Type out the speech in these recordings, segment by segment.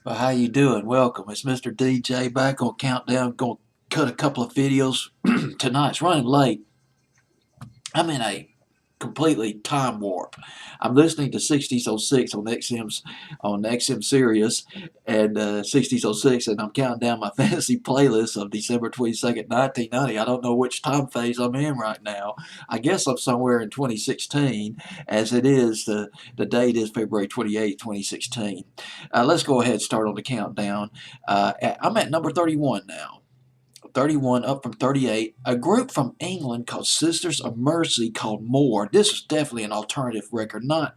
Well, how you doing? Welcome. It's Mr. DJ back on Countdown. Going to cut a couple of videos tonight. It's running late. I'm in a completely time warp. I'm listening to 60s '06 on XM Sirius and 60s '06, and I'm counting down my fantasy playlist of December 22nd, 1990. I don't know which time phase I'm in right now. I guess I'm somewhere in 2016, as it is the date is February 28th, 2016. Let's go ahead and start on the countdown. I'm at number 31 now. 31 up from 38. A group from England called Sisters of Mercy called More. This is definitely an alternative record, not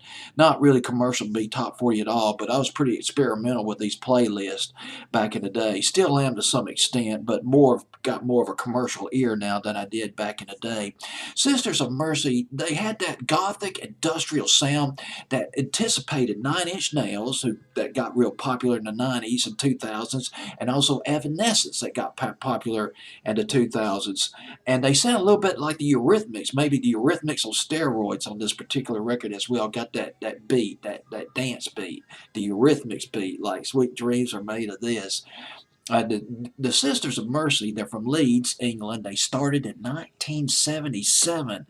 really commercial B top 40 at all, but I was pretty experimental with these playlists back in the day. Still am to some extent, but got more of a commercial ear now than I did back in the day. Sisters of Mercy, they had that gothic industrial sound that anticipated Nine Inch Nails, that got real popular in the 90s and 2000s, and also Evanescence that got popular in the 2000s. And they sound a little bit like the Eurythmics, maybe the Eurythmics on steroids on this particular record as well. Got that beat, that dance beat, the Eurythmics beat, like Sweet Dreams Are Made of This. The Sisters of Mercy, they're from Leeds, England. They started in 1977,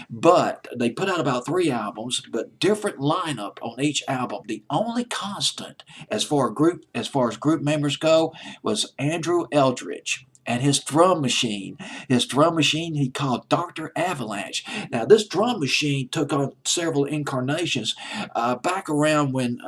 but they put out about 3 albums, but different lineup on each album. The only constant as far as group members go was Andrew Eldridge and his drum machine. His drum machine he called Dr. Avalanche. Now, this drum machine took on several incarnations back around when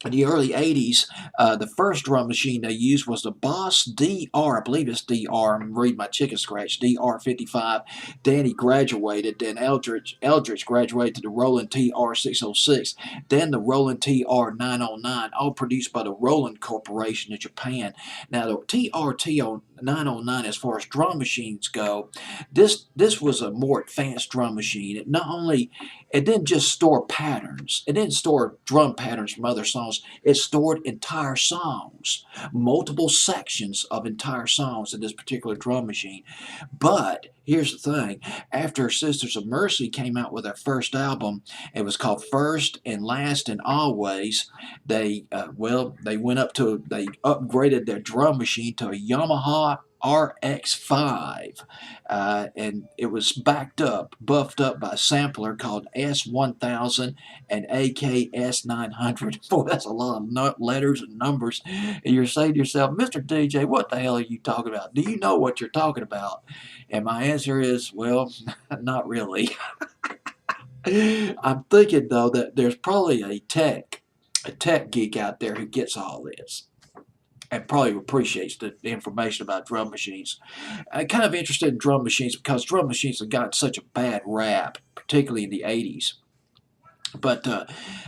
in the early 80s, the first drum machine they used was the Boss DR. I believe it's DR. I'm reading my chicken scratch. DR 55. Then he graduated. Then Eldridge graduated to the Roland TR 606. Then the Roland TR 909, all produced by the Roland Corporation of Japan. Now, the TR 909, as far as drum machines go, this was a more advanced drum machine. It didn't just store patterns. It didn't store drum patterns from other songs. It stored entire songs, multiple sections of entire songs in this particular drum machine. But here's the thing: after Sisters of Mercy came out with their first album, it was called First and Last and Always. They upgraded their drum machine to a Yamaha RX5, and it was buffed up by a sampler called S1000 and AKS 900. Boy, that's a lot of letters and numbers. And you're saying to yourself, Mr. DJ, what the hell are you talking about? Do you know what you're talking about? And my answer is, well, not really. I'm thinking though that there's probably a tech geek out there who gets all this and probably appreciates the information about drum machines. I'm kind of interested in drum machines because drum machines have gotten such a bad rap, particularly in the 80s. But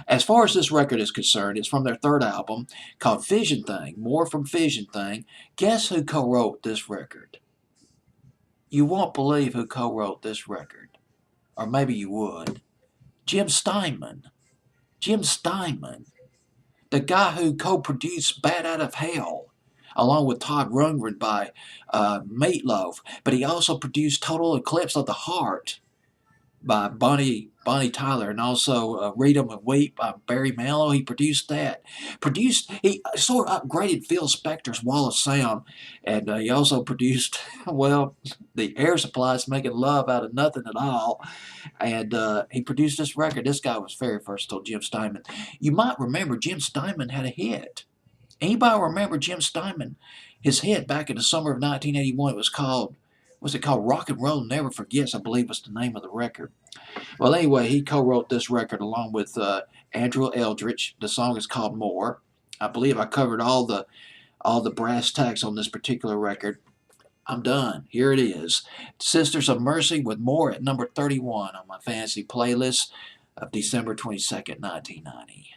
as far as this record is concerned, it's from their third album called Vision Thing, More from Vision Thing. Guess who co-wrote this record? You won't believe who co-wrote this record. Or maybe you would. Jim Steinman. Jim Steinman, the guy who co-produced Bat Out of Hell, along with Todd Rundgren by Meatloaf. But he also produced Total Eclipse of the Heart by Bonnie Tyler, and also Read 'Em and Weep by Barry Manilow. He produced that. He sort of upgraded Phil Spector's Wall of Sound, and he also produced, well, the Air Supply's Making Love Out of Nothing at All, and he produced this record. This guy was very versatile, Jim Steinman. You might remember Jim Steinman had a hit. Anybody remember Jim Steinman? His hit back in the summer of 1981 was it called Rock and Roll Never Forgets, I believe was the name of the record. Well, anyway, he co-wrote this record along with Andrew Eldridge. The song is called More. I believe I covered all the brass tacks on this particular record. I'm done. Here it is. Sisters of Mercy with More at number 31 on my fantasy playlist of December 22nd, 1990.